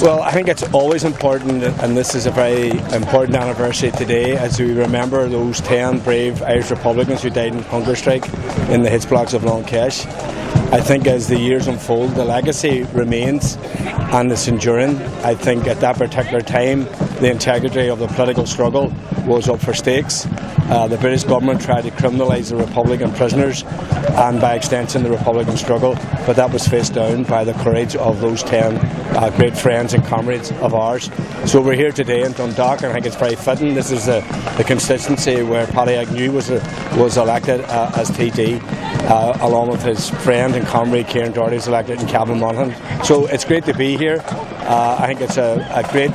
Well, I think it's always important, and this is a very important anniversary today, as we remember those 10 brave Irish Republicans who died in hunger strike in the Hitch blocks of Kesh. I think as the years unfold, the legacy remains and it's enduring. I think at that particular time, the integrity of the political struggle was up for stakes. The British government tried to criminalise the Republican prisoners and by extension the Republican struggle, but that was faced down by the courage of those 10 great friends and comrades of ours. So we're here today in Dundalk, and I think it's very fitting. This is the constituency where Paddy Agnew was elected as TD, along with his friend and comrade Kieran Doherty was elected in Cavan Monaghan. So it's great to be here. I think it's a great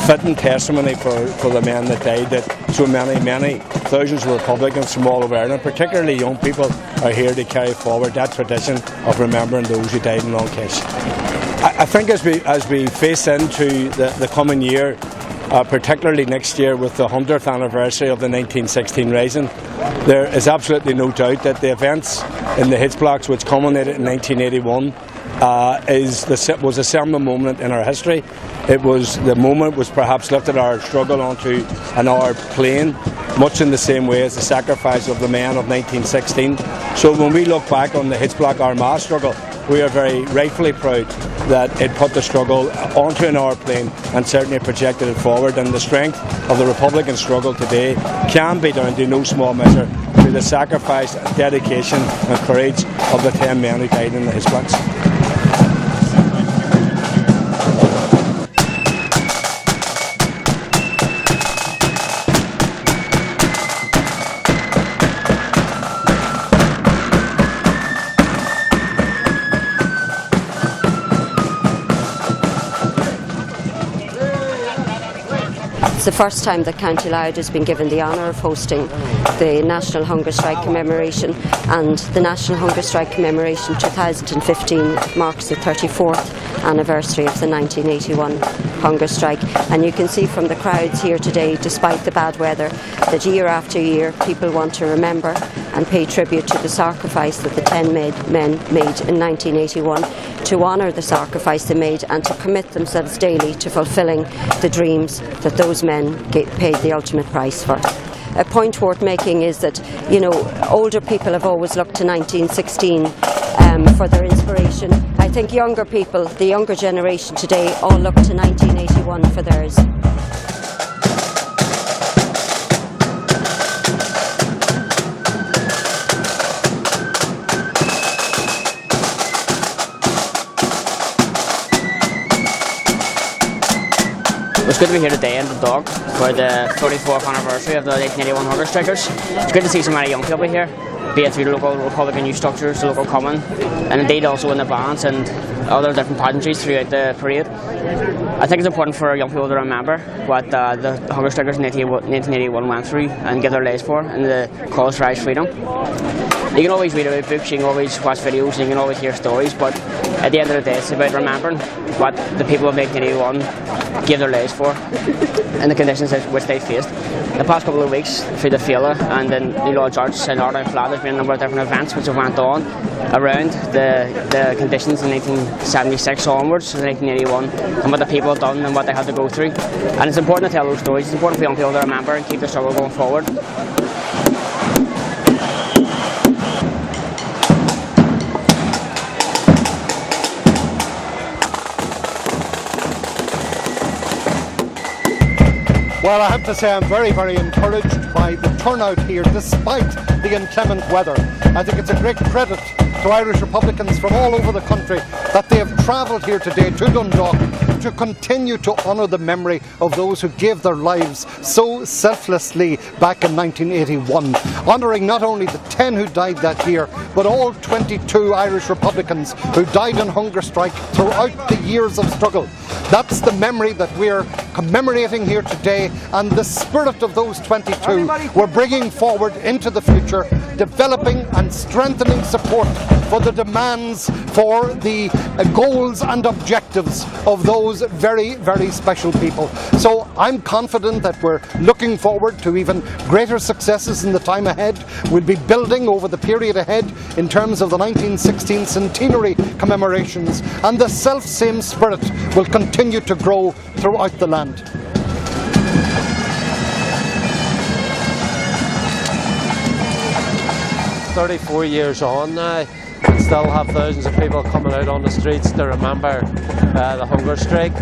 fitting testimony for the men that died, that so many thousands of Republicans from all over Ireland, particularly young people, are here to carry forward that tradition of remembering those who died in Kesh. I think as we face into the coming year, particularly next year with the 100th anniversary of the 1916 Rising, there is absolutely no doubt that the events in the Hitch blocks, which culminated in 1981, was a seminal moment in our history. The moment was perhaps lifted our struggle onto another plane, much in the same way as the sacrifice of the men of 1916. So when we look back on the Hitch block Armagh struggle, we are very rightfully proud that it put the struggle onto an hour plane and certainly projected it forward. And the strength of the Republican struggle today can be down to no small measure to the sacrifice, dedication and courage of the 10 men who died in the Hitch blocks. It's the first time that County Louth has been given the honour of hosting the National Hunger Strike Commemoration, and the National Hunger Strike Commemoration 2015 marks the 34th anniversary of the 1981 hunger strike. And you can see from the crowds here today, despite the bad weather, that year after year people want to remember and pay tribute to the sacrifice that the 10 men made in 1981, to honour the sacrifice they made and to commit themselves daily to fulfilling the dreams that those men paid the ultimate price for. A point worth making is that, you know, older people have always looked to 1916 for their inspiration. I think younger people, the younger generation today, all look to 1981 for theirs. It's good to be here today in Dundalk for the 34th anniversary of the 1981 hunger strikers. It's good to see so many young people here, be it through the local Republican youth structures, the local common, and indeed also in the bands and other different pageantries throughout the parade. I think it's important for young people to remember what the hunger strikers in 1981 went through and give their lives for in the cause for Irish freedom. You can always read about books, you can always watch videos, and you can always hear stories, but at the end of the day it's about remembering what the people of 1981 gave their lives for and the conditions which they faced. The past couple of weeks through the Féin and then the Lord Church and Northern Flat, there's been a number of different events which have went on around the conditions in 1976 onwards, in 1981, and what the people have done and what they had to go through. And it's important to tell those stories, it's important for young people to remember and keep the struggle going forward. Well, I have to say I'm very, very encouraged by the turnout here despite the inclement weather. I think it's a great credit to Irish Republicans from all over the country that they have travelled here today to Dundalk to continue to honour the memory of those who gave their lives so selflessly back in 1981, honouring not only the 10 who died that year, but all 22 Irish Republicans who died on hunger strike throughout the years of struggle. That's the memory that we're commemorating here today, and the spirit of those 22 we're bringing forward into the future, developing and strengthening support for the demands, for the goals and objectives of those very, very special people. So I'm confident that we're looking forward to even greater successes in the time ahead. We'll be building over the period ahead in terms of the 1916 centenary commemorations, and the self-same spirit will continue to grow throughout the land. "34 years on now, we still have thousands of people coming out on the streets to remember the hunger strike.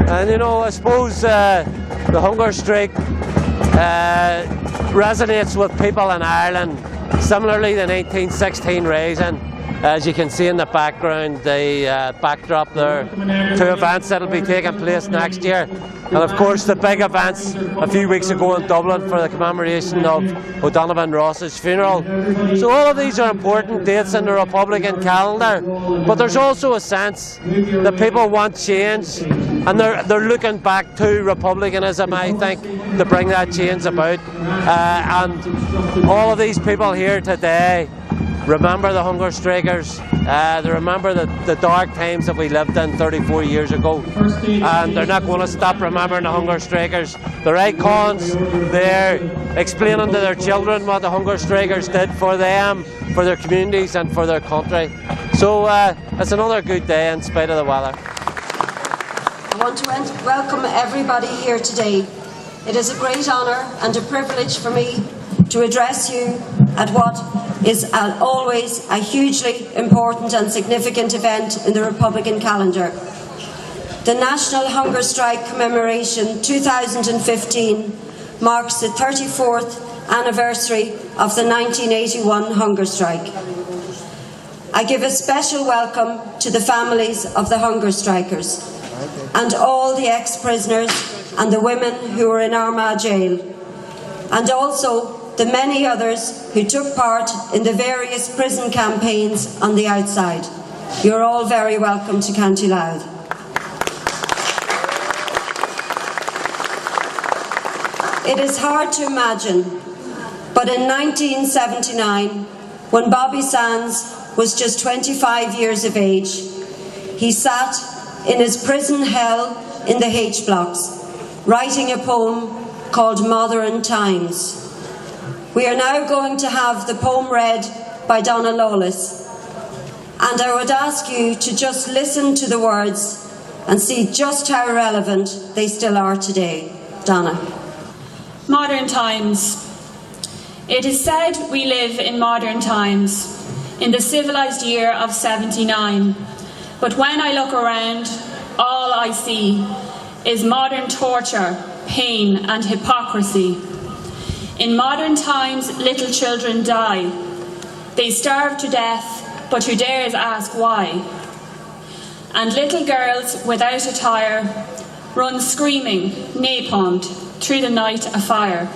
And you know, I suppose the hunger strike resonates with people in Ireland, similarly the 1916 Rising. As you can see in the background, the backdrop there, 2 events that will be taking place next year. And of course the big events a few weeks ago in Dublin for the commemoration of O'Donovan Ross's funeral. So all of these are important dates in the Republican calendar, but there's also a sense that people want change, and they're looking back to republicanism, I think, to bring that change about. And all of these people here today remember the hunger strikers, they remember the dark times that we lived in 34 years ago, and they're not going to stop remembering the hunger strikers. They're icons, they're explaining to their children what the hunger strikers did for them, for their communities and for their country. So it's another good day in spite of the weather. I want to welcome everybody here today. It is a great honour and a privilege for me to address you at what is always a hugely important and significant event in the Republican calendar. The National Hunger Strike Commemoration 2015 marks the 34th anniversary of the 1981 hunger strike. I give a special welcome to the families of the hunger strikers and all the ex-prisoners and the women who are in Armagh jail, and also the many others who took part in the various prison campaigns on the outside. You're all very welcome to County Louth. It is hard to imagine, but in 1979, when Bobby Sands was just 25 years of age, he sat in his prison hell in the H blocks, writing a poem called Modern Times. We are now going to have the poem read by Donna Lawless, and I would ask you to just listen to the words and see just how relevant they still are today. Donna. Modern times. It is said we live in modern times, in the civilised year of 79. But when I look around, all I see is modern torture, pain and hypocrisy. In modern times, little children die. They starve to death, but who dares ask why? And little girls without attire run screaming, napalmed, through the night afire.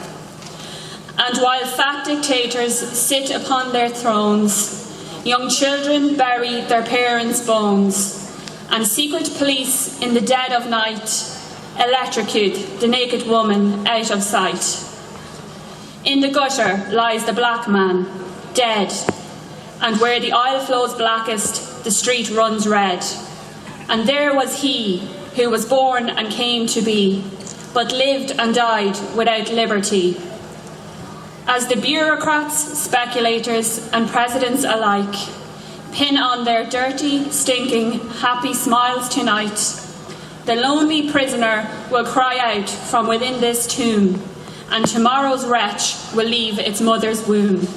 And while fat dictators sit upon their thrones, young children bury their parents' bones, and secret police in the dead of night electrocute the naked woman out of sight. In the gutter lies the black man, dead, and where the aisle flows blackest, the street runs red. And there was he who was born and came to be, but lived and died without liberty. As the bureaucrats, speculators and presidents alike pin on their dirty, stinking, happy smiles tonight, the lonely prisoner will cry out from within this tomb, and tomorrow's wretch will leave its mother's womb.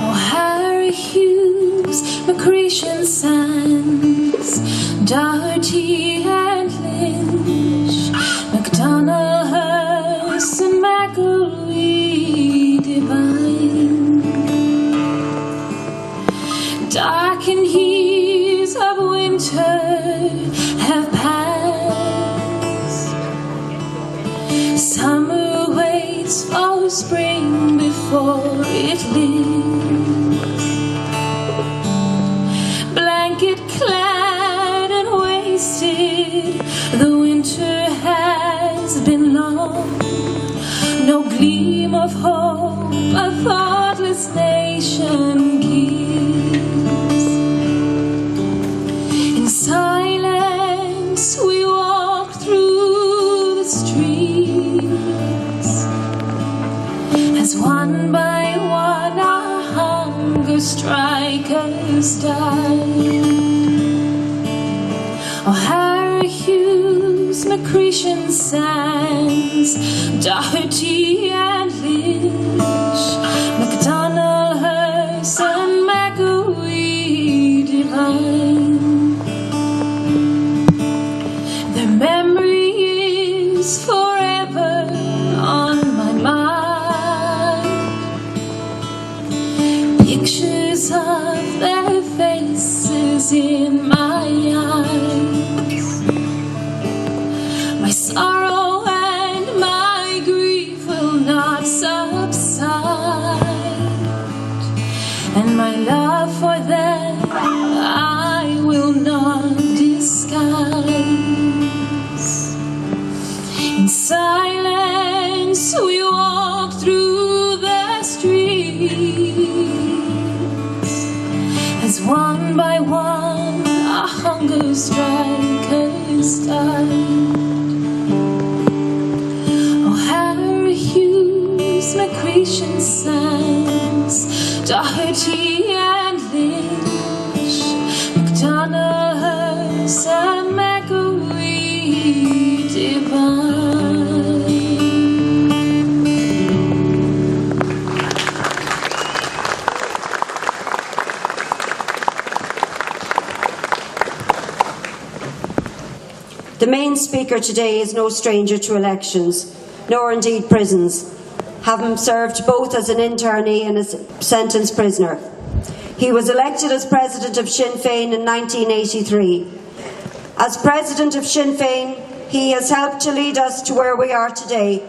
Oh, Harry Hughes, Macretion Sands, Doherty and Lynch, MacDonald, Hearst and McElwee divine. Darkened years of winter have passed. Summer waits for spring before it leaves. Blanket clad and wasted, The winter has been long, no gleam of hope a thoughtless nation gives. In silence we walk through the streets, as one by one our hunger strikers die. Oh, Harry Hughes, Macretion Sands, Doherty and Lynch, MacDonald, Hearst and McAwee divine. Their memory is forever on my mind. Pictures of their faces in my eyes. My sorrow and my grief will not subside, and my love for them I will not disguise. In silence we walk through the streets, as one by one our hunger strikers died. Oh, Harry Hughes, Macretion Sands, Doherty and Lynch, MacDonald, Hearst and McAwee divine. The main speaker today is no stranger to elections, nor indeed prisons, having served both as an internee and as a sentenced prisoner. He was elected as president of Sinn Féin in 1983. As president of Sinn Féin, he has helped to lead us to where we are today,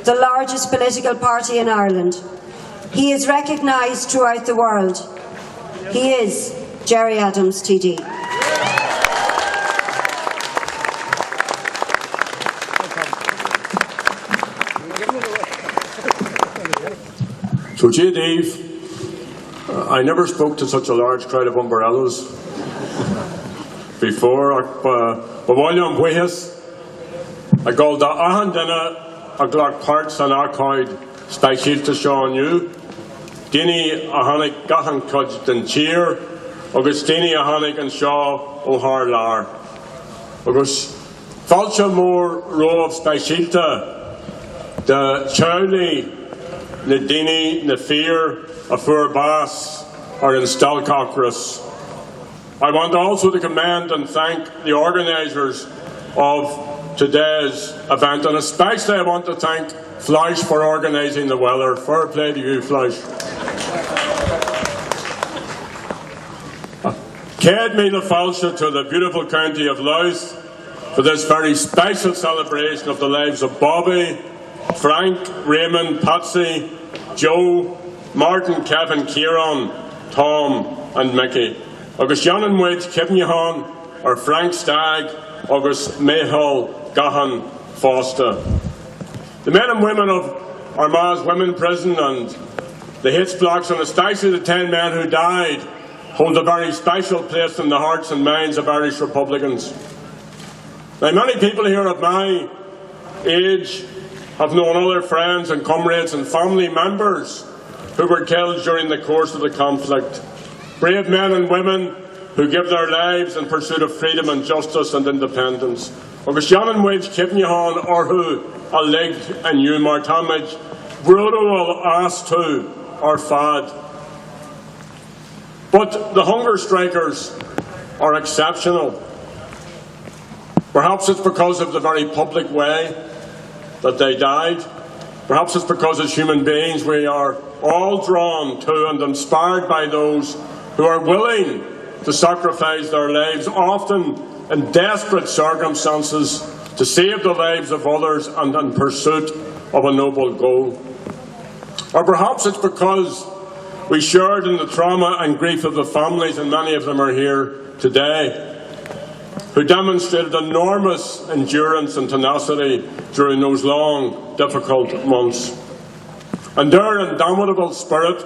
the largest political party in Ireland. He is recognised throughout the world. He is Gerry Adams, TD. So, Jay Dave, I never spoke to such a large crowd of umbrellas before. But while I'm with us, I called the Ahandina a Glock Parts and Arcoid Spicial to Sean you. Dini Ahanik Gahan Cudged and Cheer, Augustini Ahanik and Shaw O'Har Lar. August Falcha Moore Row of Spicialta, the Charlie. Na Dini, na Fear, a Fur Bass, or in Stalcockras. I want also to commend and thank the organisers of today's event, and especially I want to thank Fleisch for organising the weather. Fair play to you, Fleisch. Céad Míle Fáilte to the beautiful county of Louth for this very special celebration of the lives of Bobby, Frank, Raymond, Patsy, Joe, Martin, Kevin, Kieran, Tom and Mickey. Agus Janan Wade Kivnyahan or Frank Stagg, Agus Mayhall Gahan Foster. The men and women of Armagh's Women Prison and the Hits Blocks, and especially the 10 men who died, hold a very special place in the hearts and minds of Irish Republicans. Now, many people here of my age have known other friends and comrades and family members who were killed during the course of the conflict. Brave men and women who give their lives in pursuit of freedom and justice and independence. Agus Janan Wade Kivnyahan Orhu Alig and you Martamage Brutal As to or Fad. But the hunger strikers are exceptional. Perhaps it's because of the very public way that they died. Perhaps it's because as human beings we are all drawn to and inspired by those who are willing to sacrifice their lives, often in desperate circumstances, to save the lives of others and in pursuit of a noble goal. Or perhaps it's because we shared in the trauma and grief of the families, and many of them are here today. who demonstrated enormous endurance and tenacity during those long, difficult months. And their indomitable spirit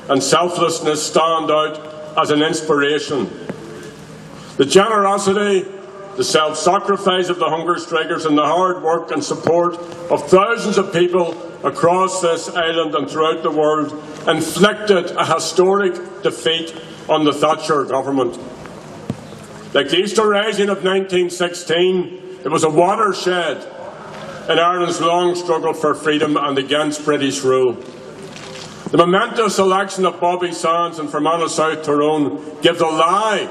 and selflessness stand out as an inspiration. The generosity, the self-sacrifice of the hunger strikers and the hard work and support of thousands of people across this island and throughout the world inflicted a historic defeat on the Thatcher government. Like the Easter Rising of 1916, it was a watershed in Ireland's long struggle for freedom and against British rule. The momentous election of Bobby Sands and Fermanagh South Tyrone gives a lie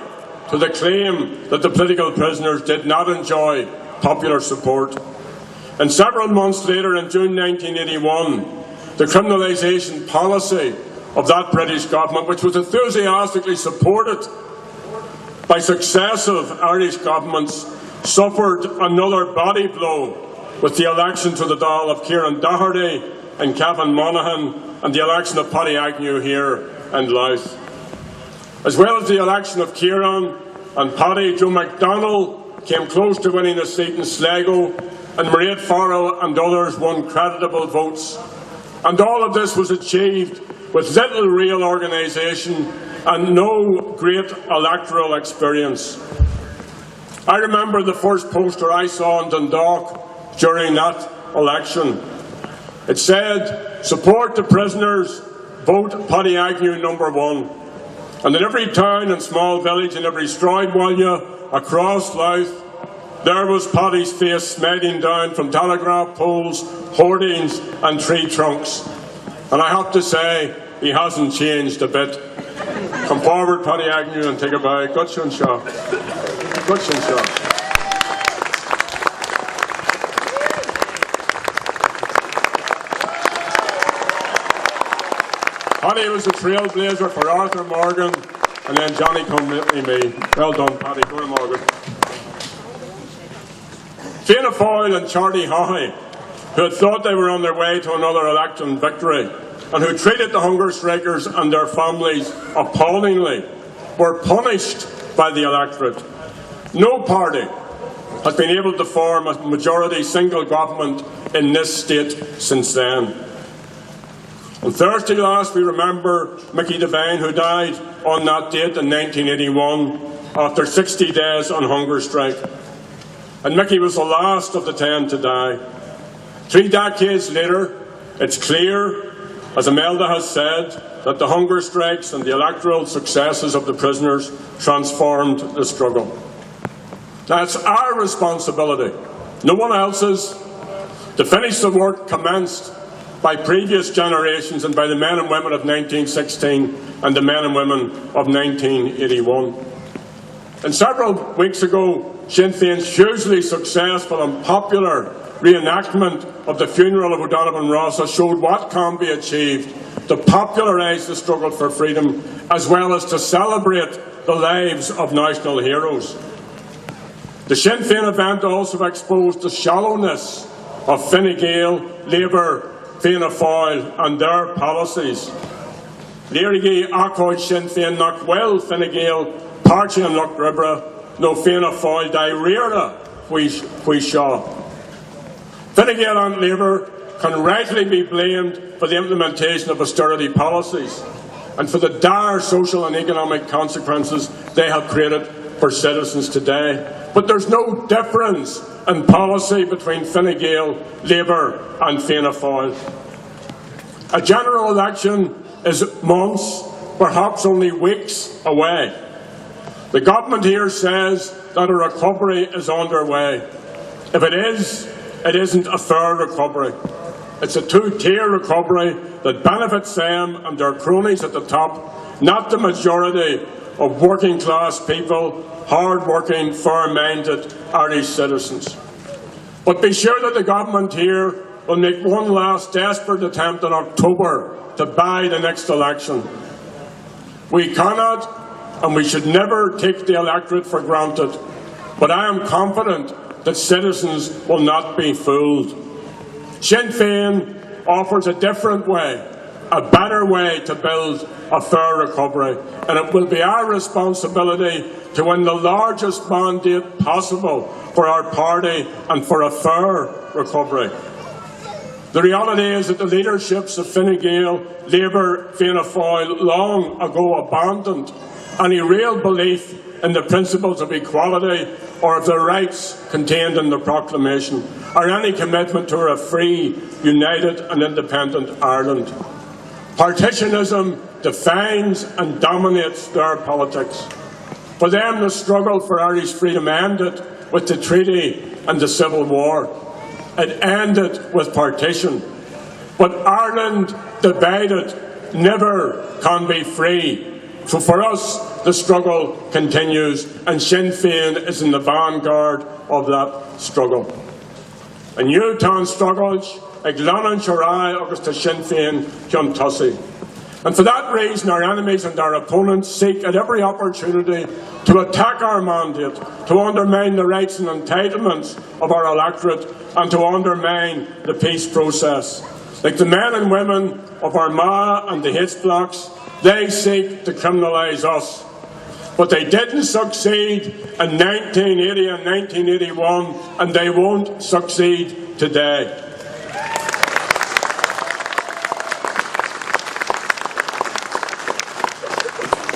to the claim that the political prisoners did not enjoy popular support. And several months later, in June 1981, the criminalisation policy of that British government, which was enthusiastically supported by successive Irish governments, suffered another body blow with the election to the Dáil of Kieran Doherty and Kevin Monaghan and the election of Paddy Agnew here in Louth. As well as the election of Kieran and Paddy, Joe McDonnell came close to winning a seat in Sligo, and Mairead Farrell and others won creditable votes. And all of this was achieved with little real organisation and no great electoral experience. I remember the first poster I saw in Dundalk during that election. It said, "Support the prisoners, vote Paddy Agnew #1. And in every town and small village, in every Stroudwallia across Louth, there was Paddy's face smiling down from telegraph poles, hoardings and tree trunks. And I have to say, he hasn't changed a bit. Come forward, Paddy Agnew, and take a bow. Gut sin seo. Gut sin seo. Paddy was a trailblazer for Arthur Morgan, and then Johnny come with me. Well done, Paddy. Go to Morgan. Fianna Fáil and Charlie Haughey, who had thought they were on their way to another election victory, and who treated the hunger strikers and their families appallingly, were punished by the electorate. No party has been able to form a majority single government in this state since then. On Thursday last, we remember Mickey Devine, who died on that date in 1981 after 60 days on hunger strike. And Mickey was the last of the 10 to die. 3 decades later, it's clear, as Imelda has said, that the hunger strikes and the electoral successes of the prisoners transformed the struggle. Now, it's our responsibility, no one else's, to finish the work commenced by previous generations and by the men and women of 1916 and the men and women of 1981. And several weeks ago, Sinn Féin's hugely successful and popular reenactment of the funeral of O'Donovan Rossa showed what can be achieved to popularise the struggle for freedom, as well as to celebrate the lives of national heroes. The Sinn Féin event also exposed the shallowness of Fine Gael, Labour, Fianna Fáil and their policies. Léirigí Accord Sinn Féin nach well Fine Gael, Páirtí an Loch Ribra, no Fianna Fáil dai riarna fhui seo. Fine Gael and Labour can rightly be blamed for the implementation of austerity policies and for the dire social and economic consequences they have created for citizens today. But there's no difference in policy between Fine Gael, Labour and Fianna Fáil. A general election is months, perhaps only weeks away. The government here says that a recovery is underway. If it is, it isn't a fair recovery. It's a two-tier recovery that benefits them and their cronies at the top, not the majority of working-class people, hard-working, fair-minded Irish citizens. But be sure that the government here will make one last desperate attempt in October to buy the next election. We cannot and we should never take the electorate for granted, but I am confident that citizens will not be fooled. Sinn Féin offers a different way, a better way to build a fair recovery, and it will be our responsibility to win the largest mandate possible for our party and for a fair recovery. The reality is that the leaderships of Fine Gael, Labour, Fianna Fáil long ago abandoned any real belief in the principles of equality or of the rights contained in the proclamation, or any commitment to a free, united and independent Ireland. Partitionism defines and dominates their politics. For them, the struggle for Irish freedom ended with the treaty and the Civil War. It ended with partition. But Ireland divided never can be free. So for us, the struggle continues, and Sinn Féin is in the vanguard of that struggle. And Newtown struggles, ag Leanán Sharai agus to Sinn Féin John Tussey. And for that reason, our enemies and our opponents seek at every opportunity to attack our mandate, to undermine the rights and entitlements of our electorate, and to undermine the peace process. Like the men and women of Armagh and the Hits blocks, they seek to criminalise us. But they didn't succeed in 1980 and 1981, and they won't succeed today.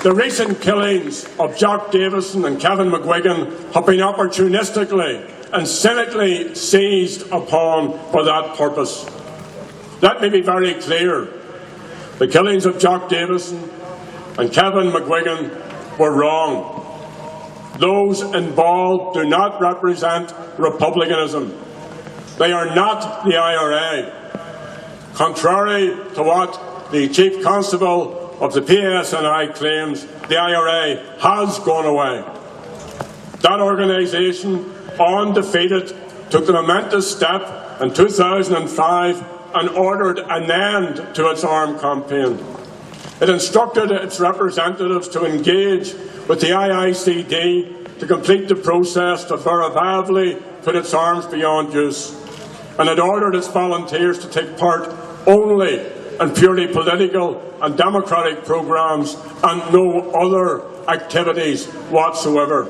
The recent killings of Jock Davison and Kevin McGuigan have been opportunistically and cynically seized upon for that purpose. Let me be very clear. The killings of Jock Davison and Kevin McGuigan were wrong. Those involved do not represent republicanism. They are not the IRA. Contrary to what the Chief Constable of the PSNI claims, the IRA has gone away. That organisation, undefeated, took the momentous step in 2005 and ordered an end to its armed campaign. It instructed its representatives to engage with the IICD to complete the process to verifiably put its arms beyond use. And it ordered its volunteers to take part only in purely political and democratic programmes and no other activities whatsoever.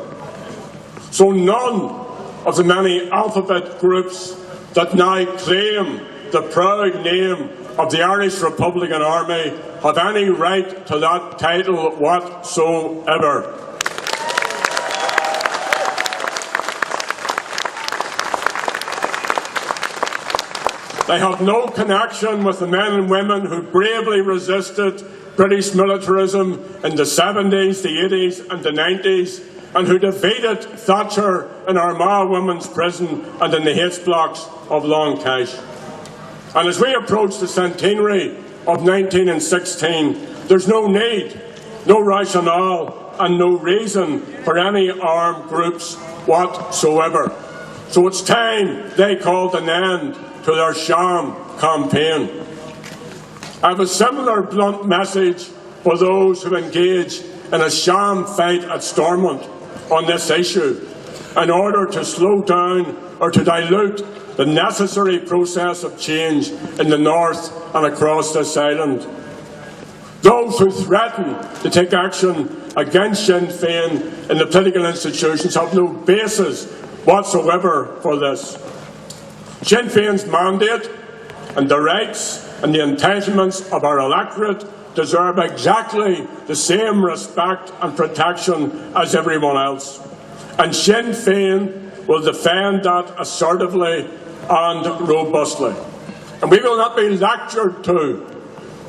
So none of the many alphabet groups that now claim the proud name of the Irish Republican Army have any right to that title whatsoever. They have no connection with the men and women who bravely resisted British militarism in the 70s, the 80s and the 90s, and who defeated Thatcher in Armagh Women's Prison and in the Hits blocks of Long Kesh. And as we approach the centenary of 1916, there's no need, no rationale and no reason for any armed groups whatsoever. So it's time they called an end to their sham campaign. I have a similar blunt message for those who engage in a sham fight at Stormont on this issue in order to slow down or to dilute the necessary process of change in the north and across this island. Those who threaten to take action against Sinn Féin in the political institutions have no basis whatsoever for this. Sinn Féin's mandate and the rights and the entitlements of our electorate deserve exactly the same respect and protection as everyone else. And Sinn Féin will defend that assertively and robustly. And we will not be lectured to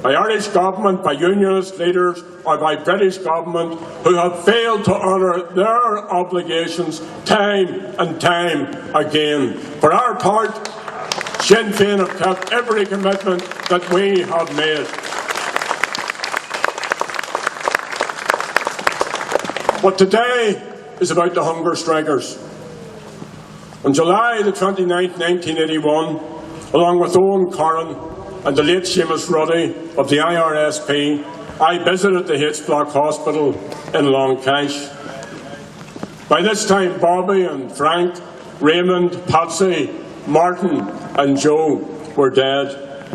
by Irish government, by unionist leaders or by British government who have failed to honour their obligations time and time again. For our part, Sinn Féin have kept every commitment that we have made. But today is about the hunger strikers. On July the 29th, 1981, along with Owen Corran and the late Seamus Ruddy of the IRSP, I visited the Hits Block Hospital in Long Kesh. By this time, Bobby and Frank, Raymond, Patsy, Martin and Joe were dead.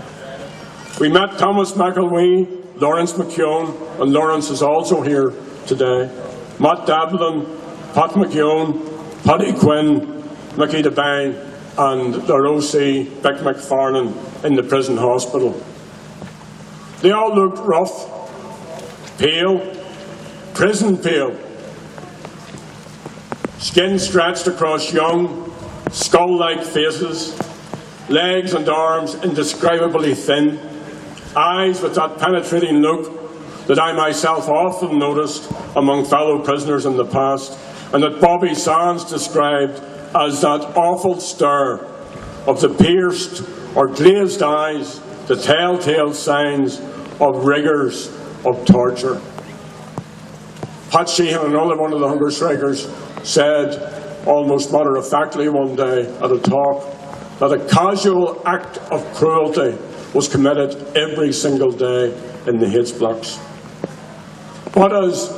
We met Thomas McElwee, Lawrence McKeown, and Lawrence is also here today, Matt Devlin, Pat McKeown, Paddy Quinn, Mickey Devine, and their OC, Vic McFarlane, in the prison hospital. They all looked rough, pale, prison pale, skin stretched across young, skull-like faces, legs and arms indescribably thin, eyes with that penetrating look that I myself often noticed among fellow prisoners in the past, and that Bobby Sands described as that awful stare of the pierced or glazed eyes, the telltale signs of rigours of torture. Pat Sheehan, another one of the hunger strikers, said almost matter-of-factly one day at a talk that a casual act of cruelty was committed every single day in the Hades blocks. But as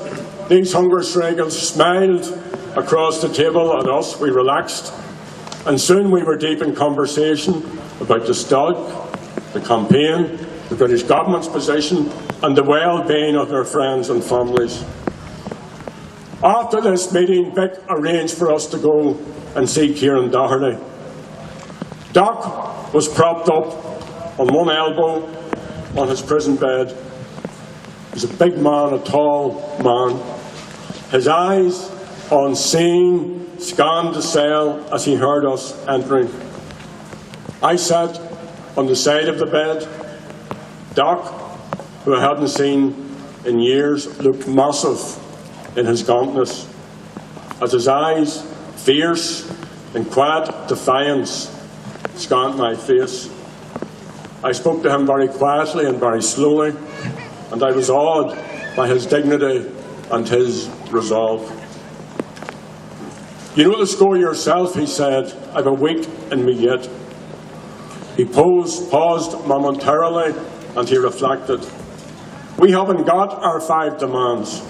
these hunger strikers smiled across the table at us, we relaxed, and soon we were deep in conversation about the STOG, the campaign, the British government's position, and the well-being of their friends and families. After this meeting, Vic arranged for us to go and see Kieran Doherty. Doc was propped up on one elbow on his prison bed. He was a big man, a tall man. His eyes, unseen, scanned the cell as he heard us entering. I sat on the side of the bed. Doc, who I hadn't seen in years, looked massive in his gauntness, as his eyes, fierce in quiet defiance, scanned my face. I spoke to him very quietly and very slowly, and I was awed by his dignity and his resolve. You know the score yourself, he said. I've a week in me yet. He paused momentarily, and he reflected. We haven't got our 5 demands,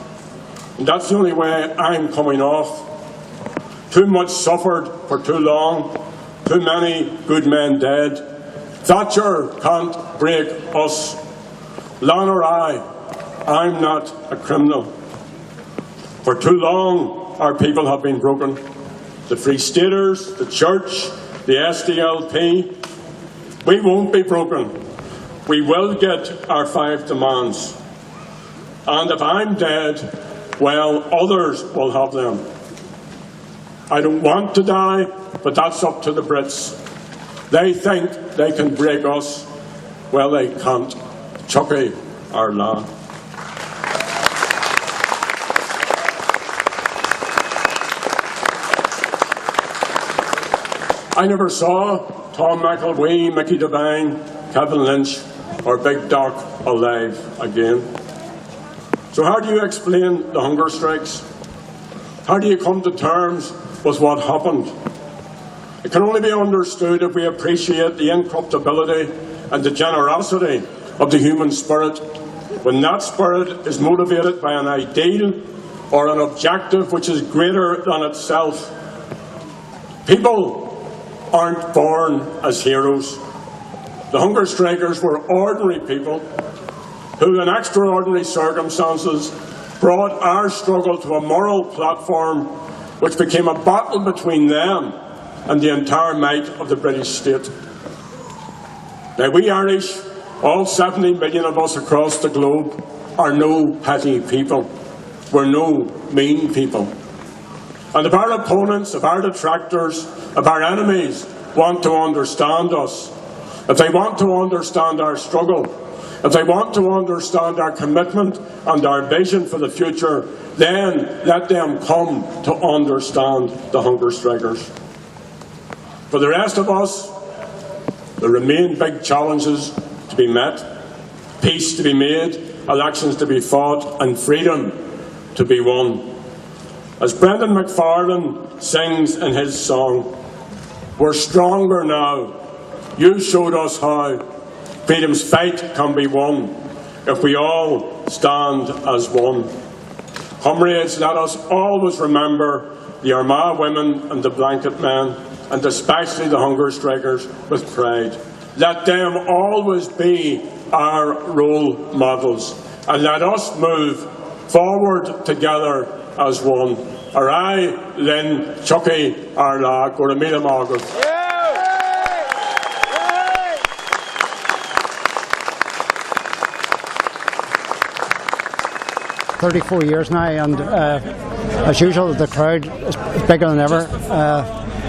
and that's the only way I'm coming off. Too much suffered for too long, too many good men dead. Thatcher can't break us. Lan or I'm not a criminal. For too long, our people have been broken. The Free Staters, the Church, the SDLP. We won't be broken. We will get our 5 demands. And if I'm dead, well, others will have them. I don't want to die, but that's up to the Brits. They think they can break us. Well, they can't. Chucky our law. I never saw Tom McElwee, Mickey Devine, Kevin Lynch, or Big Doc alive again. So how do you explain the hunger strikes? How do you come to terms with what happened? It can only be understood if we appreciate the incorruptibility and the generosity of the human spirit, when that spirit is motivated by an ideal or an objective which is greater than itself. People aren't born as heroes. The hunger strikers were ordinary people who, in extraordinary circumstances, brought our struggle to a moral platform which became a battle between them and the entire might of the British state. Now, we Irish, all 70 million of us across the globe, are no petty people. We're no mean people. And if our opponents, if our detractors, if our enemies want to understand us, if they want to understand our struggle, if they want to understand our commitment and our vision for the future, then let them come to understand the hunger strikers. For the rest of us, there remain big challenges to be met, peace to be made, elections to be fought, and freedom to be won. As Brendan McFarlane sings in his song, we're stronger now. You showed us how. Freedom's fight can be won if we all stand as one. Comrades, let us always remember the Armagh women and the blanket men, and especially the hunger strikers, with pride. let them always be our role models, and let us move forward together as one. Arai, Lynn, Chucky, Arla, Goramila Margaret. 34 years now, and as usual the crowd is bigger than ever.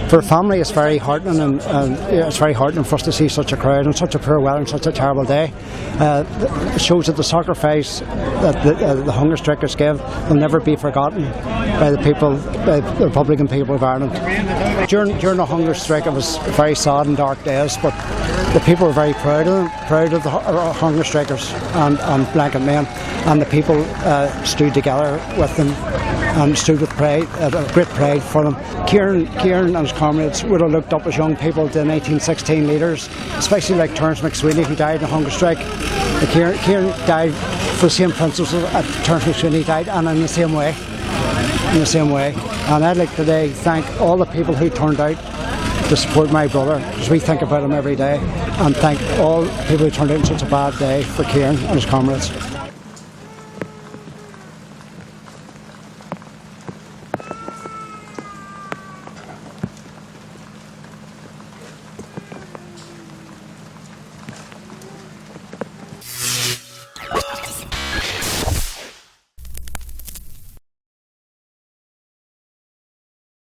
For a family it's very heartening, and it's very heartening for us to see such a crowd on such a poor weather and such a terrible day. It shows that the sacrifice that the hunger strikers give will never be forgotten by the people, by the Republican people of Ireland. During the hunger strike it was very sad and dark days, but the people were very proud of them, proud of the hunger strikers and blanket men, and the people stood together with them and stood with pride, great pride for them. Kieran and his comrades would have looked up as young people to the 1916 leaders, especially like Terence McSweeney, who died in a hunger strike. Kieran died for the same principles that Terence McSweeney died, and in the same way. And I'd like today thank all the people who turned out to support my brother, because we think about him every day, and thank all the people who turned out on such a bad day for Kieran and his comrades.